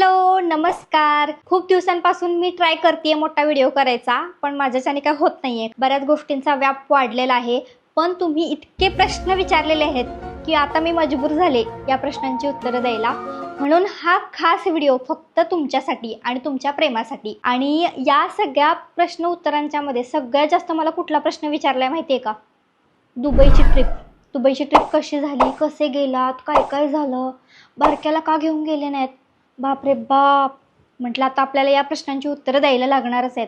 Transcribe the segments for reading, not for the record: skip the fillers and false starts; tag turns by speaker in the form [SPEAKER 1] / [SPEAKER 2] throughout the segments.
[SPEAKER 1] Hello नमस्कार। खूप दिवसांपासून मी ट्राय करते मोठा व्हिडिओ करायचा, पण माझ्याच्याने काय होत नाहीये। बऱ्याच गोष्टींचा व्याप वाढलेला आहे, पण तुम्ही इतके प्रश्न विचारलेले आहेत की आता मी मजबूर झाले या प्रश्नांची उत्तरं द्यायला। म्हणून हा खास व्हिडिओ फक्त तुमच्यासाठी आणि तुमच्या प्रेमासाठी। आणि या सगळ्या प्रश्न उत्तरांच्या मध्ये सगळ्यात जास्त मला कुठला प्रश्न विचारलाय माहितीये का? दुबईची ट्रिप कशी झाली, कसे गेलात, काय काय झालं, बारक्याला का घेऊन गेले नाहीत? बाप रे बाप, म्हटलं आता आपल्याला या प्रश्नांची उत्तरं द्यायला लागणारच आहेत।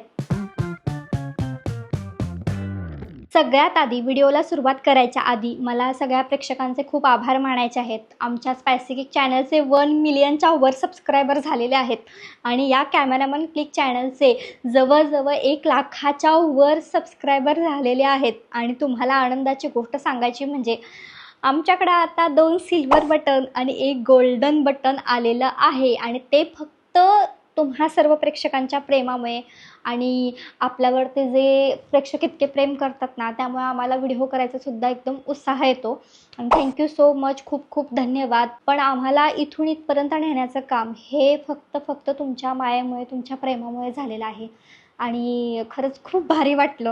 [SPEAKER 1] सगळ्यात आधी व्हिडिओला सुरुवात करायच्या आधी मला सगळ्या प्रेक्षकांचे खूप आभार मानायचे आहेत। आमच्या स्पायसी केक चॅनलचे 1 मिलियनच्या वर सबस्क्रायबर झालेले आहेत आणि या कॅमेरामन क्लिक चॅनलचे जवळजवळ 1 लाखाच्या वर सबस्क्रायबर झालेले आहेत। आणि तुम्हाला आनंदाची गोष्ट सांगायची म्हणजे आमच्याकडे आता 2 सिल्वर बटन आणि 1 गोल्डन बटन आलेलं आहे आणि ते फक्त तुम्हा सर्व प्रेक्षकांच्या प्रेमामुळे आणि आपल्यावरती जे प्रेक्षक इतके प्रेम करतात ना, त्यामुळे आम्हाला व्हिडिओ करायचा सुद्धा एकदम उत्साह येतो। आणि थँक्यू सो मच, खूप खूप धन्यवाद। पण आम्हाला इथून इथपर्यंत नेण्याचं काम हे फक्त तुमच्या मायेमुळे, तुमच्या प्रेमामुळे झालेलं आहे आणि खरंच खूप भारी वाटलं।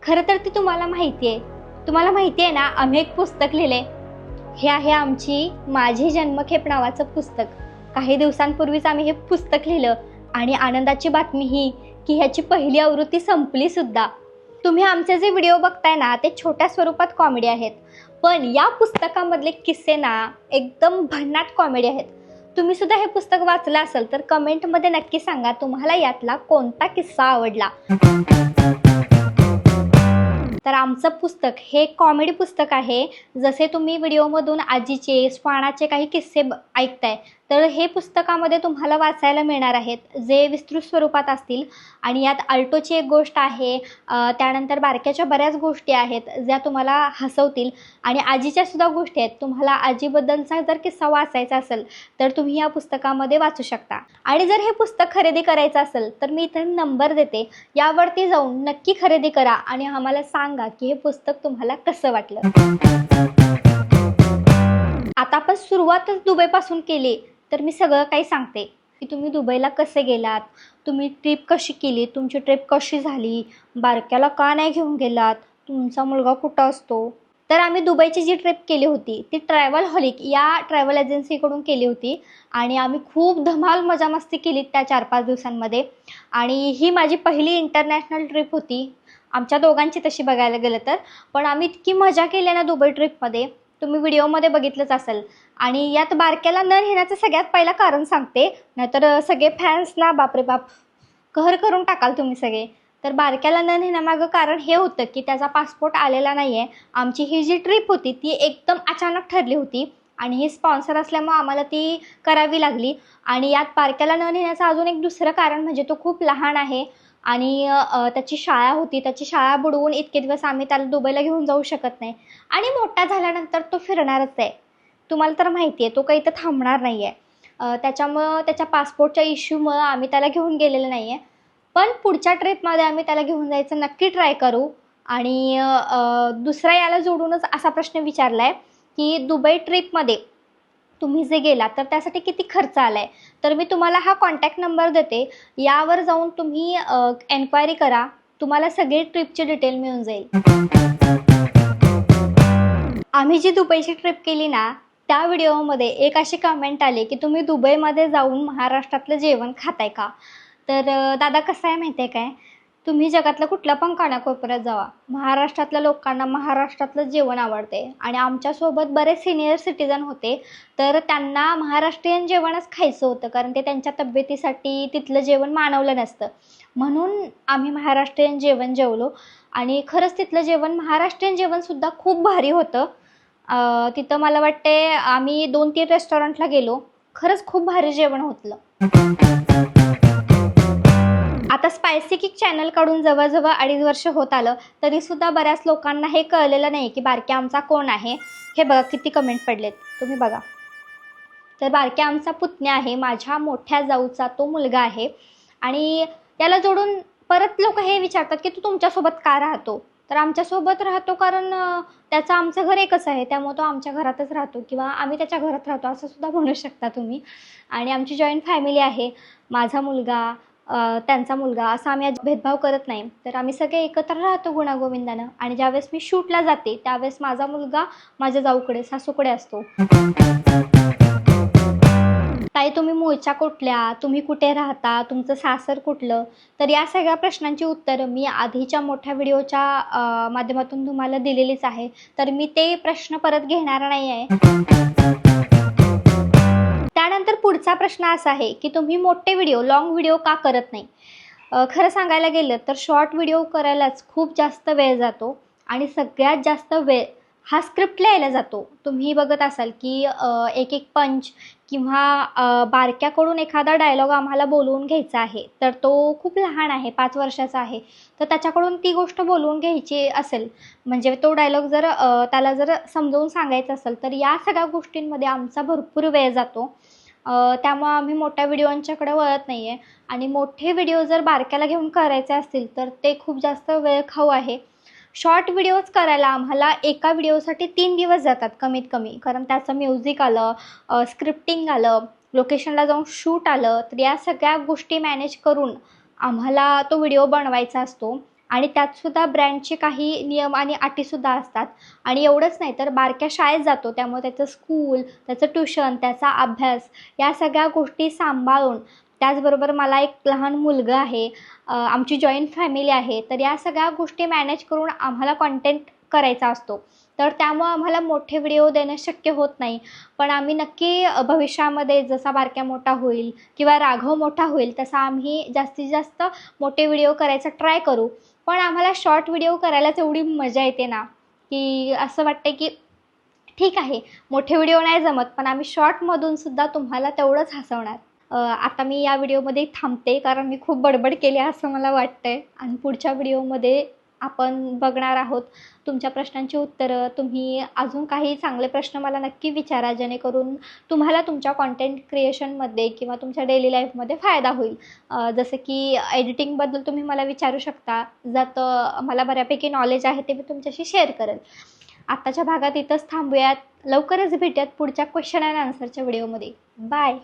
[SPEAKER 1] खरं तर ती तुम्हाला माहिती आहे ना, आम्ही एक पुस्तक लिहिले। हे आहे आमची माझी जन्मखेप नावाचं पुस्तक। काही दिवसांपूर्वीच आम्ही हे पुस्तक लिहिलं आणि आनंदाची बातमी ही की ह्याची पहिली आवृत्ती संपली सुद्धा। तुम्ही आमचे जे व्हिडिओ बघताय ना, ते छोट्या स्वरूपात कॉमेडी आहेत, पण या पुस्तकामधले किस्से ना एकदम भन्नाट कॉमेडी आहेत। तुम्ही सुद्धा हे पुस्तक वाचलं असेल तर कमेंटमध्ये नक्की सांगा तुम्हाला यातला कोणता किस्सा आवडला। तर आमचं पुस्तक हे कॉमेडी पुस्तक आहे। जसे तुम्ही व्हिडिओमधून आजीचे, स्वानाचे काही किस्से ऐकताय, तर हे पुस्तकामध्ये तुम्हाला वाचायला मिळणार आहेत जे विस्तृत स्वरूपात असतील। आणि यात आल्टोची एक गोष्ट आहे, त्यानंतर बारक्याच्या बऱ्याच गोष्टी आहेत ज्या तुम्हाला हसवतील आणि आजीच्या सुद्धा गोष्टी आहेत। तुम्हाला आजीबद्दलचा जर किस्सा वाचायचा असेल तर तुम्ही या पुस्तकामध्ये वाचू शकता। आणि जर हे पुस्तक खरेदी करायचं असेल तर मी इथे नंबर देते, यावरती जाऊन नक्की खरेदी करा आणि आम्हाला सांगा की हे पुस्तक तुम्हाला कसं वाटलं। आता आपण सुरुवातच दुबईपासून केली तर मी सगळं काही सांगते की तुम्ही दुबईला कसे गेलात, तुम्ही ट्रिप कशी केली, तुमची ट्रिप कशी झाली, बारक्याला का नाही घेऊन गेलात, तुमचा मुलगा कुठं असतो। तर आम्ही दुबईची जी ट्रिप केली होती ती ट्रॅव्हल हॉलिक या ट्रॅव्हल एजन्सीकडून केली होती आणि आम्ही खूप धमाल मजा मस्ती केली त्या 4-5 दिवसांमध्ये। आणि ही माझी पहिली इंटरनॅशनल ट्रिप होती आमच्या दोघांची तशी बघायला गेलं तर। पण आम्ही इतकी मजा केली ना दुबई ट्रिपमध्ये, तुम्ही व्हिडिओमध्ये बघितलंच असेल। आणि यात बारक्याला न नेण्याचं सगळ्यात पहिलं कारण सांगते, नाहीतर सगळे फॅन्स ना बापरे बाप कहर करून टाकाल तुम्ही सगळे। तर बारक्याला न नेण्यामागं कारण हे होतं की त्याचा पासपोर्ट आलेला नाही आहे। आमची ही जी ट्रिप होती ती एकदम अचानक ठरली होती आणि ही स्पॉन्सर असल्यामुळे आम्हाला ती करावी लागली। आणि यात बारक्याला न नेण्याचं अजून एक दुसरं कारण म्हणजे तो खूप लहान आहे आणि त्याची शाळा होती, त्याची शाळा बुडवून इतके दिवस आम्ही त्याला दुबईला घेऊन जाऊ शकत नाही। आणि मोठा झाल्यानंतर तो फिरणारच आहे, तुम्हाला तर माहिती आहे, तो काही इथं थांबणार नाही आहे। त्याच्यामुळं त्याच्या पासपोर्टच्या इश्यूमुळं आम्ही त्याला घेऊन गेलेलं नाही आहे। पण पुढच्या ट्रिपमध्ये आम्ही त्याला घेऊन जायचं नक्की ट्राय करू। आणि दुसरा याला जोडूनच असा प्रश्न विचारला आहे की दुबई ट्रिपमध्ये तुम्ही जे गेला तर त्यासाठी किती खर्च आला आहे। तर मी तुम्हाला हा कॉन्टॅक्ट नंबर देते, यावर जाऊन तुम्ही एन्क्वायरी करा, तुम्हाला सगळी ट्रिपची डिटेल मिळून जाईल। आम्ही जी दुबईची ट्रिप केली ना, त्या व्हिडिओमध्ये एक अशी कमेंट आली की तुम्ही दुबईमध्ये जाऊन महाराष्ट्रातलं जेवण खाताय का? तर दादा कसं आहे माहिती आहे काय, तुम्ही जगातल्या कुठल्या पण कानाकोपऱ्यात जावा, महाराष्ट्रातल्या लोकांना महाराष्ट्रातलं जेवण आवडते। आणि आमच्यासोबत बरेच सिनियर सिटीजन होते, तर त्यांना महाराष्ट्रीयन जेवणच खायचं होतं कारण ते त्यांच्या तब्येतीसाठी तिथलं जेवण मानवलं नसतं। म्हणून आम्ही महाराष्ट्रीयन जेवण जेवलो आणि खरंच तिथलं जेवण महाराष्ट्रीयन जेवणसुद्धा खूप भारी होतं। तिथं मला वाटते आम्ही 2-3 रेस्टॉरंटला गेलो, खरंच खूप भारी जेवण होतं। आता स्पायसी केक चॅनलकडून जवळजवळ 2.5 वर्ष होत आलं, तरीसुद्धा बऱ्याच लोकांना हे कळलेलं नाही की बारक्या आमचा कोण आहे। हे बघा किती कमेंट पडलेत, तुम्ही बघा। तर बारक्या आमचा पुतण्या आहे, माझ्या मोठ्या जाऊचा तो मुलगा आहे। आणि त्याला जोडून परत लोक हे विचारतात की तू तुमच्यासोबत का राहतो, तर आमच्यासोबत राहतो कारण त्याचं आमचं घर एकच आहे, त्यामुळे तो आमच्या घरातच राहतो किंवा आम्ही त्याच्या घरात राहतो असं सुद्धा म्हणू शकता तुम्ही. आणि आमची जॉईंट फॅमिली आहे. माझा मुलगा, त्यांचा मुलगा असं आम्ही भेदभाव करत नाही. तर आम्ही सगळे एकत्र राहतो गुण्यागोविंदानं. आणि ज्यावेळेस मी शूटला जाते त्यावेळेस माझा मुलगा माझ्या जाऊकडे, सासूकडे असतो. ताई तुम्ही मूळच्या कुठल्या, तुम्ही कुठे राहता, तुमचं सासर कुठलं? तर या सगळ्या प्रश्नांची उत्तरं मी आधीच्या मोठ्या व्हिडिओच्या माध्यमातून तुम्हाला दिलेलीच आहे. तर मी ते प्रश्न परत घेणार नाही आहे. त्यानंतर पुढचा प्रश्न असा आहे की तुम्ही मोठे व्हिडिओ, लाँग व्हिडिओ का करत नाही? खरं सांगायला गेलं तर शॉर्ट व्हिडिओ करायलाच खूप जास्त वेळ जातो आणि सगळ्यात जास्त वेळ हा स्क्रिप्ट लिहायला जातो. तुम्ही बघत असाल की एक एक पंच किंवा बारक्याकडून एखादा डायलॉग आम्हाला बोलवून घ्यायचा आहे, तर तो खूप लहान आहे, 5 वर्षाचा आहे, तर त्याच्याकडून ती गोष्ट बोलवून घ्यायची असेल, म्हणजे तो डायलॉग जर त्याला जर समजावून सांगायचं असेल, तर या सगळ्या गोष्टींमध्ये आमचा भरपूर वेळ जातो. त्यामुळं आम्ही मोठ्या व्हिडिओंच्याकडे वळत नाही आहे. आणि मोठे व्हिडिओ जर बारक्याला घेऊन करायचे असतील तर ते खूप जास्त वेळखाऊ आहे. शॉर्ट व्हिडिओज करायला आम्हाला एका व्हिडिओसाठी 3 दिवस जातात कमीत कमी, कारण त्याचं म्युझिक आलं, स्क्रिप्टिंग आलं, लोकेशनला जाऊन शूट आलं, तर या सगळ्या गोष्टी मॅनेज करून आम्हाला तो व्हिडिओ बनवायचा असतो. आणि त्यातसुद्धा ब्रँडचे काही नियम आणि अटीसुद्धा असतात. आणि एवढंच नाही तर बारक्या शाळेत जातो, त्यामुळे त्याचं स्कूल, त्याचं ट्युशन, त्याचा अभ्यास या सगळ्या गोष्टी सांभाळून, त्याचबरोबर मला एक लहान मुलगा आहे, आमची जॉईंट फॅमिली आहे, तर या सगळ्या गोष्टी मॅनेज करून आम्हाला कॉन्टेंट करायचा असतो. तर त्यामुळं आम्हाला मोठे व्हिडिओ देणं शक्य होत नाही. पण आम्ही नक्की भविष्यामध्ये जसा बारक्या मोठा होईल किंवा राघव मोठा होईल तसा आम्ही जास्तीत जास्त मोठे व्हिडिओ करायचा ट्राय करू. पण आम्हाला शॉर्ट व्हिडिओ करायलाच एवढी मजा येते ना, की असं वाटतं की ठीक आहे, मोठे व्हिडिओ नाही जमत, पण आम्ही शॉर्टमधून सुद्धा तुम्हाला तेवढंच हसवणार. आता मी या व्हिडिओमध्ये थांबते, कारण मी खूप बडबड केली असं मला वाटतंय. आणि पुढच्या व्हिडिओमध्ये आपण बघणार आहोत तुमच्या प्रश्नांची उत्तरं. तुम्ही अजून काही चांगले प्रश्न मला नक्की विचारा, जेणेकरून तुम्हाला तुमच्या कॉन्टेंट क्रिएशनमध्ये किंवा तुमच्या डेली लाईफमध्ये फायदा होईल. जसं की एडिटिंगबद्दल तुम्ही मला विचारू शकता, ज्यात मला बऱ्यापैकी नॉलेज आहे ते मी तुमच्याशी शेअर करेन. आत्ताच्या भागात इथंच थांबूयात. लवकरच भेटूयात पुढच्या क्वेश्चन अँड आन्सरच्या व्हिडिओमध्ये. बाय.